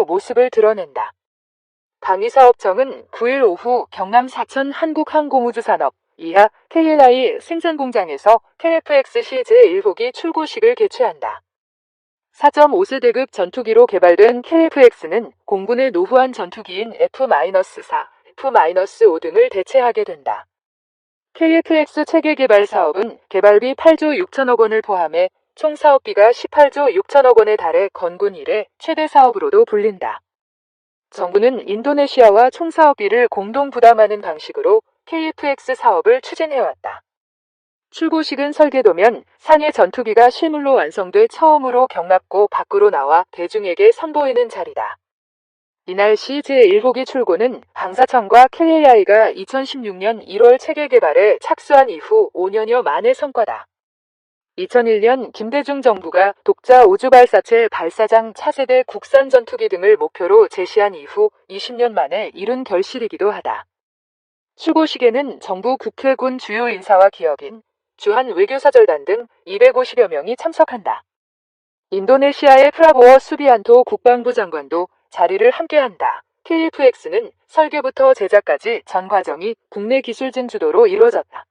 모습을 드러낸다. 방위사업청은 9일 오후 경남 사천 한국항공우주산업 이하 KLI 생산공장에서 KF-XC 제1호기 출고식을 개최한다. 4.5세대급 전투기로 개발된 KF-X는 공군의 노후한 전투기인 F-4, F-5 등을 대체하게 된다. KF-X 체계 개발 사업은 개발비 8조 6천억 원을 포함해 총 사업비가 18조 6천억 원에 달해 건군 이래 최대 사업으로도 불린다. 정부는 인도네시아와 총 사업비를 공동 부담하는 방식으로 KF-X 사업을 추진해왔다. 출고식은 설계도면 상해 전투기가 실물로 완성돼 처음으로 경납고 밖으로 나와 대중에게 선보이는 자리다. 이날 시 제1호기 출고는 방사청과 KAI가 2016년 1월 체계 개발에 착수한 이후 5년여 만의 성과다. 2001년 김대중 정부가 독자 우주발사체 발사장 차세대 국산 전투기 등을 목표로 제시한 이후 20년 만에 이룬 결실이기도 하다. 출고식에는 정부 국회군 주요 인사와 기업인, 주한 외교사절단 등 250여 명이 참석한다. 인도네시아의 프라보워 수비안토 국방부 장관도 자리를 함께한다. KF-X는 설계부터 제작까지 전 과정이 국내 기술진 주도로 이루어졌다.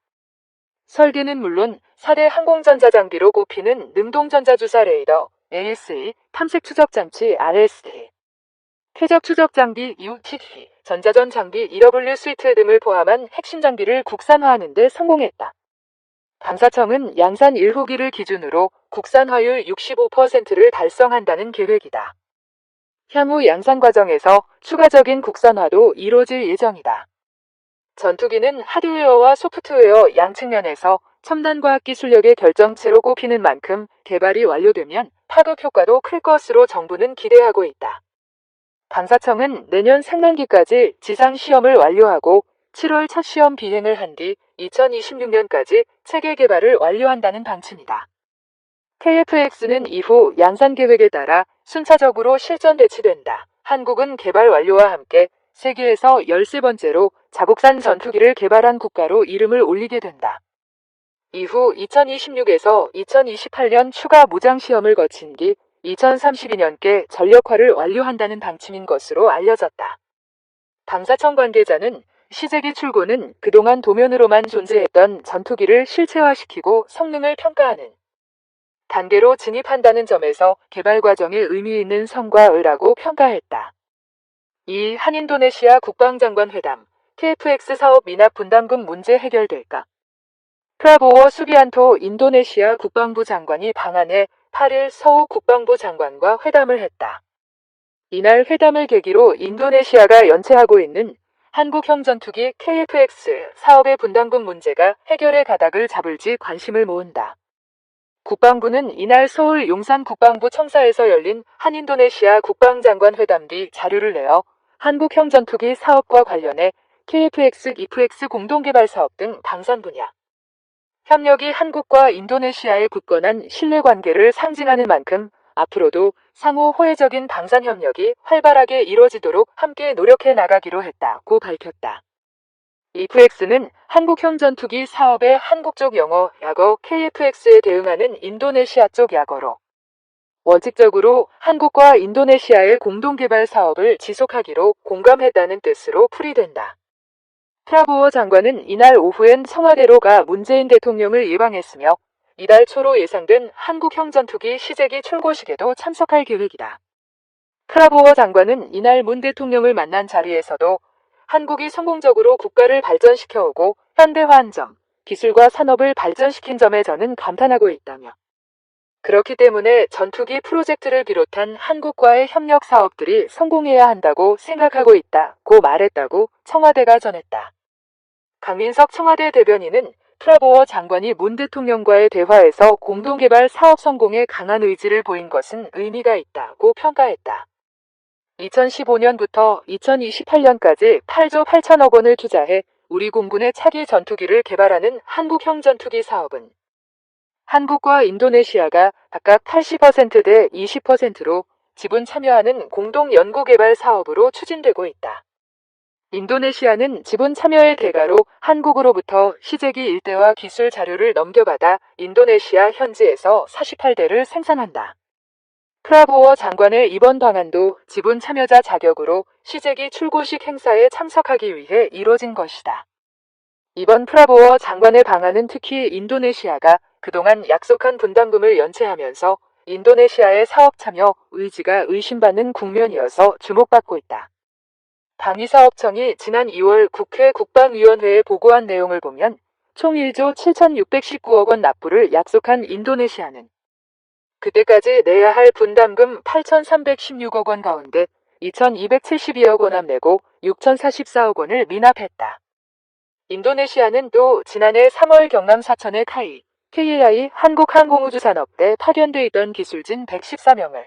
설계는 물론 4대 항공전자 장비로 꼽히는 능동전자주사 레이더 ASA, 탐색 추적 장치 RST, 쾌적 추적 장비 UTT, 전자전 장비 EW 스위트 등을 포함한 핵심 장비를 국산화하는 데 성공했다. 방사청은 양산 1호기를 기준으로 국산화율 65%를 달성한다는 계획이다. 향후 양산 과정에서 추가적인 국산화도 이뤄질 예정이다. 전투기는 하드웨어와 소프트웨어 양측면에서 첨단 과학기술력의 결정체로 꼽히는 만큼 개발이 완료되면 파급 효과도 클 것으로 정부는 기대하고 있다. 방사청은 내년 상반기까지 지상 시험을 완료하고 7월 첫 시험 비행을 한 뒤 2026년까지 체계 개발을 완료한다는 방침이다. KF-X는 이후 양산 계획에 따라 순차적으로 실전 배치된다. 한국은 개발 완료와 함께 세계에서 13번째로 자국산 전투기를 개발한 국가로 이름을 올리게 된다. 이후 2026에서 2028년 추가 무장 시험을 거친 뒤 2032년께 전력화를 완료한다는 방침인 것으로 알려졌다. 방사청 관계자는 시제기 출고는 그동안 도면으로만 존재했던 전투기를 실체화시키고 성능을 평가하는 단계로 진입한다는 점에서 개발 과정에 의미 있는 성과라고 평가했다. 이 한인도네시아 국방장관 회담, KF-X 사업 미납 분담금 문제 해결될까? 프라보워 수비안토 인도네시아 국방부 장관이 방한해 8일 서욱 국방부 장관과 회담을 했다. 이날 회담을 계기로 인도네시아가 연체하고 있는 한국형 전투기 KF-X 사업의 분담금 문제가 해결의 가닥을 잡을지 관심을 모은다. 국방부는 이날 서울 용산 국방부 청사에서 열린 한인도네시아 국방장관 회담 뒤 자료를 내어 한국형 전투기 사업과 관련해 KF-X, IF-X 공동개발 사업 등 방산 분야 협력이 한국과 인도네시아의 굳건한 신뢰관계를 상징하는 만큼 앞으로도 상호 호혜적인 방산 협력이 활발하게 이루어지도록 함께 노력해 나가기로 했다고 밝혔다. IF-X는 한국형 전투기 사업의 한국 쪽 영어, 약어 KF-X에 대응하는 인도네시아 쪽 약어로 원칙적으로 한국과 인도네시아의 공동개발 사업을 지속하기로 공감했다는 뜻으로 풀이된다. 프라보워 장관은 이날 오후엔 청와대로 가 문재인 대통령을 예방했으며 이달 초로 예상된 한국형 전투기 시제기 출고식에도 참석할 계획이다. 프라보워 장관은 이날 문 대통령을 만난 자리에서도 한국이 성공적으로 국가를 발전시켜오고 현대화한 점, 기술과 산업을 발전시킨 점에 저는 감탄하고 있다며 그렇기 때문에 전투기 프로젝트를 비롯한 한국과의 협력 사업들이 성공해야 한다고 생각하고 있다고 말했다고 청와대가 전했다. 강민석 청와대 대변인은 프라보워 장관이 문 대통령과의 대화에서 공동개발 사업 성공에 강한 의지를 보인 것은 의미가 있다고 평가했다. 2015년부터 2028년까지 8조 8천억 원을 투자해 우리 공군의 차기 전투기를 개발하는 한국형 전투기 사업은 한국과 인도네시아가 각각 80%대 20%로 지분 참여하는 공동 연구개발 사업으로 추진되고 있다. 인도네시아는 지분 참여의 대가로 한국으로부터 시제기 일대와 기술 자료를 넘겨받아 인도네시아 현지에서 48대를 생산한다. 프라보워 장관의 이번 방안도 지분 참여자 자격으로 시제기 출고식 행사에 참석하기 위해 이뤄진 것이다. 이번 프라보워 장관의 방안은 특히 인도네시아가 그동안 약속한 분담금을 연체하면서 인도네시아의 사업 참여 의지가 의심받는 국면이어서 주목받고 있다. 방위사업청이 지난 2월 국회 국방위원회에 보고한 내용을 보면 총 1조 7,619억 원 납부를 약속한 인도네시아는 그때까지 내야 할 분담금 8,316억 원 가운데 2,272억 원 합내고 6,044억 원을 미납했다. 인도네시아는 또 지난해 3월 경남 사천의 KLI 한국항공우주산업대 파견돼 있던 기술진 114명을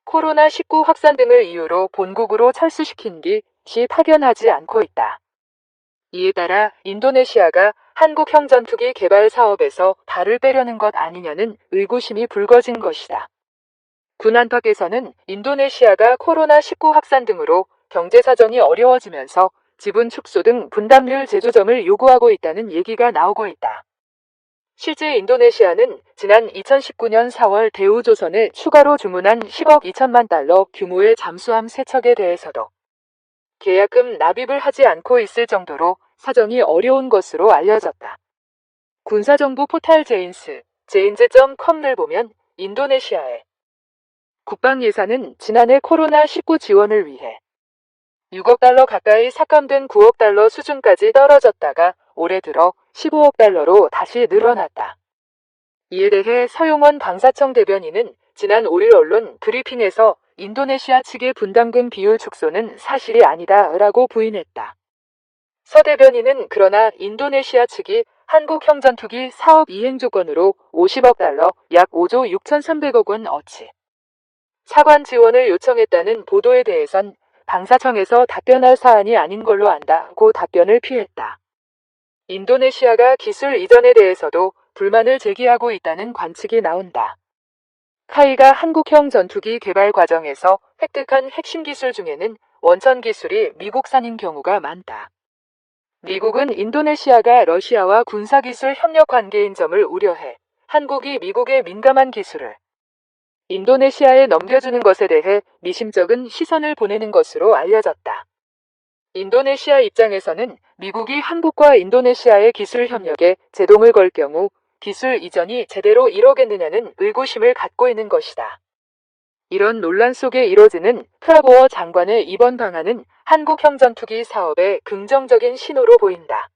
코로나19 확산 등을 이유로 본국으로 철수시킨 뒤 파견하지 않고 있다. 이에 따라 인도네시아가 한국형 전투기 개발 사업에서 발을 빼려는 것 아니냐는 의구심이 불거진 것이다. 군 안팎에서는 인도네시아가 코로나19 확산 등으로 경제 사정이 어려워지면서 지분 축소 등 분담률 재조정을 요구하고 있다는 얘기가 나오고 있다. 실제 인도네시아는 지난 2019년 4월 대우조선에 추가로 주문한 10억 2천만 달러 규모의 잠수함 3척에 대해서도 계약금 납입을 하지 않고 있을 정도로 사정이 어려운 것으로 알려졌다. 군사정보 포탈 제인즈.com을 보면 인도네시아의 국방 예산은 지난해 코로나19 지원을 위해 6억 달러 가까이 삭감된 9억 달러 수준까지 떨어졌다가 올해 들어 15억 달러로 다시 늘어났다. 이에 대해 서용원 방사청 대변인은 지난 5일 언론 브리핑에서 인도네시아 측의 분담금 비율 축소는 사실이 아니다 라고 부인했다. 서 대변인은 그러나 인도네시아 측이 한국형 전투기 사업 이행 조건으로 50억 달러 약 5조 6,300억 원 어치 사관 지원을 요청했다는 보도에 대해선 방사청에서 답변할 사안이 아닌 걸로 안다고 답변을 피했다. 인도네시아가 기술 이전에 대해서도 불만을 제기하고 있다는 관측이 나온다. 카이가 한국형 전투기 개발 과정에서 획득한 핵심 기술 중에는 원천 기술이 미국산인 경우가 많다. 미국은 인도네시아가 러시아와 군사기술 협력 관계인 점을 우려해 한국이 미국의 민감한 기술을 인도네시아에 넘겨주는 것에 대해 미심쩍은 시선을 보내는 것으로 알려졌다. 인도네시아 입장에서는 미국이 한국과 인도네시아의 기술 협력에 제동을 걸 경우 기술 이전이 제대로 이뤄겠느냐는 의구심을 갖고 있는 것이다. 이런 논란 속에 이뤄지는 프라보워 장관의 이번 방안은 한국형 전투기 사업의 긍정적인 신호로 보인다.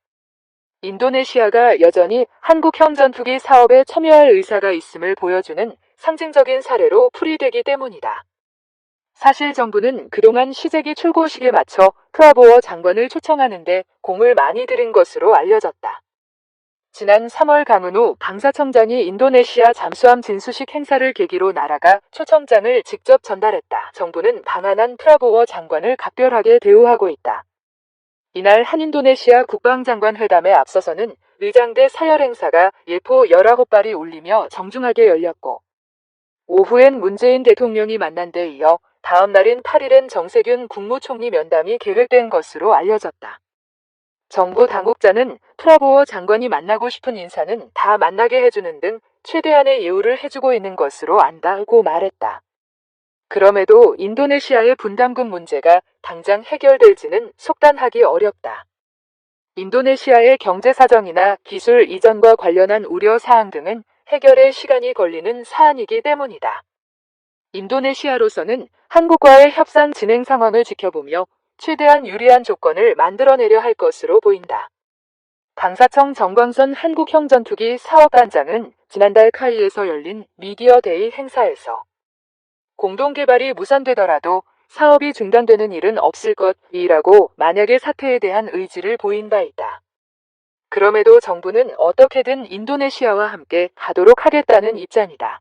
인도네시아가 여전히 한국형 전투기 사업에 참여할 의사가 있음을 보여주는 상징적인 사례로 풀이되기 때문이다. 사실 정부는 그동안 시제기 출고식에 맞춰 프라보워 장관을 초청하는데 공을 많이 들인 것으로 알려졌다. 지난 3월 강은호 방사청장이 인도네시아 잠수함 진수식 행사를 계기로 나라가 초청장을 직접 전달했다. 정부는 방한한 프라보워 장관을 각별하게 대우하고 있다. 이날 한인도네시아 국방장관 회담에 앞서서는 의장대 사열 행사가 예포 19발이 울리며 정중하게 열렸고 오후엔 문재인 대통령이 만난 데 이어 다음 날인 8일엔 정세균 국무총리 면담이 계획된 것으로 알려졌다. 정부 당국자는 프라보워 장관이 만나고 싶은 인사는 다 만나게 해주는 등 최대한의 예우를 해주고 있는 것으로 안다고 말했다. 그럼에도 인도네시아의 분담금 문제가 당장 해결될지는 속단하기 어렵다. 인도네시아의 경제 사정이나 기술 이전과 관련한 우려 사항 등은 해결에 시간이 걸리는 사안이기 때문이다. 인도네시아로서는 한국과의 협상 진행 상황을 지켜보며 최대한 유리한 조건을 만들어내려 할 것으로 보인다. 방사청 정광선 한국형 전투기 사업단장은 지난달 카이에서 열린 미디어데이 행사에서 공동개발이 무산되더라도 사업이 중단되는 일은 없을 것이라고 만약의 사태에 대한 의지를 보인 바 있다. 그럼에도 정부는 어떻게든 인도네시아와 함께 하도록 하겠다는 입장이다.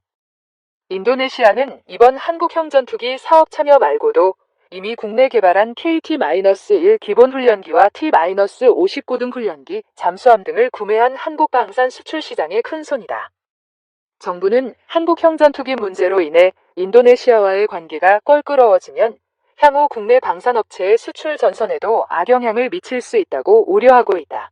인도네시아는 이번 한국형 전투기 사업 참여 말고도 이미 국내 개발한 KT-1 기본훈련기와 T-59 등 훈련기, 잠수함 등을 구매한 한국 방산 수출 시장의 큰 손이다. 정부는 한국형 전투기 문제로 인해 인도네시아와의 관계가 껄끄러워지면 향후 국내 방산업체의 수출 전선에도 악영향을 미칠 수 있다고 우려하고 있다.